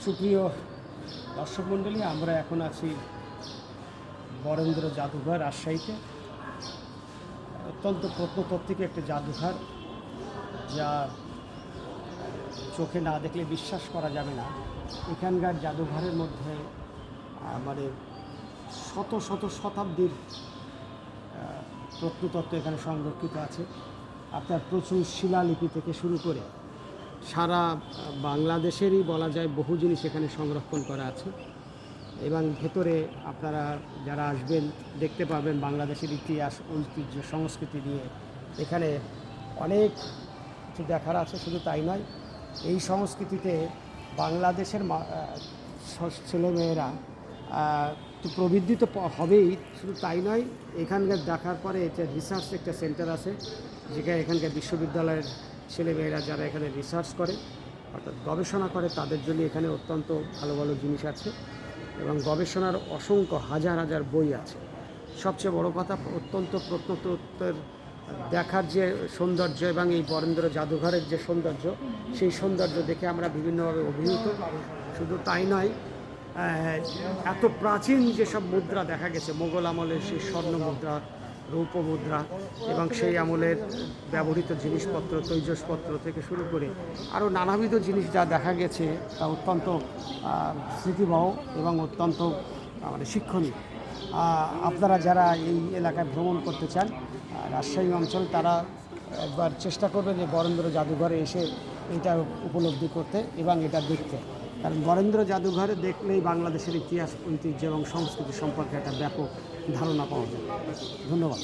সুপ্রিয় দর্শক মণ্ডলী, আমরা এখন আছি বরেন্দ্র জাদুঘর রাজশাহীতে। অত্যন্ত প্রত্নতাত্ত্বিক একটি জাদুঘর, যা চোখে না দেখলে বিশ্বাস করা যাবে না। এখানকার জাদুঘরের মধ্যে মানে শত শত শতাব্দীর প্রত্নতত্ত্ব এখানে সংরক্ষিত আছে। আপনার প্রচুর শিলালিপি থেকে শুরু করে সারা বাংলাদেশেরই বলা যায় বহু জিনিস এখানে সংরক্ষণ করা আছে। এবং ভেতরে আপনারা যারা আসবেন দেখতে পাবেন বাংলাদেশের ইতিহাস, ঐতিহ্য, সংস্কৃতি নিয়ে এখানে অনেক কিছু দেখার আছে। শুধু তাই নয়, এই সংস্কৃতিতে বাংলাদেশের ছেলেমেয়েরা তো প্রবৃদ্ধি তো হবেই, শুধু তাই নয়, এখানকার দেখার পরে এটা রিসার্চ একটা সেন্টার আছে, যেখানে এখানকার বিশ্ববিদ্যালয়ের ছেলেমেয়েরা যারা এখানে রিসার্চ করে অর্থাৎ গবেষণা করে তাদের জন্য এখানে অত্যন্ত ভালো ভালো জিনিস আছে এবং গবেষণার অসংখ্য হাজার হাজার বই আছে। সবচেয়ে বড় কথা, অত্যন্ত প্রত্নতত্ত্বের দেখার যে সৌন্দর্য এবং এই বরেন্দ্র জাদুঘরের যে সৌন্দর্য, সেই সৌন্দর্য দেখে আমরা বিভিন্নভাবে অভিভূত। শুধু তাই নয়, এত প্রাচীন যেসব মুদ্রা দেখা গেছে, মোগল আমলের সেই স্বর্ণ মুদ্রা, রৌপ্য মুদ্রা এবং সেই আমলের ব্যবহৃত জিনিসপত্র, তৈজসপত্র থেকে শুরু করে আরও নানাবিধ জিনিস যা দেখা গেছে, তা অত্যন্ত স্মৃতিবহ এবং অত্যন্ত মানে শিক্ষণীয়। আপনারা যারা এই এলাকায় ভ্রমণ করতে চান, রাজশাহী অঞ্চল, তারা একবার চেষ্টা করবেন যে বরেন্দ্র জাদুঘরে এসে এটা উপলব্ধি করতে এবং এটা দেখতে। কারণ বরেন্দ্র জাদুঘরে দেখলেই বাংলাদেশের ইতিহাস, ঐতিহ্য এবং সংস্কৃতি সম্পর্কে একটা ব্যাপক ধারণা পাওয়া যায়। ধন্যবাদ।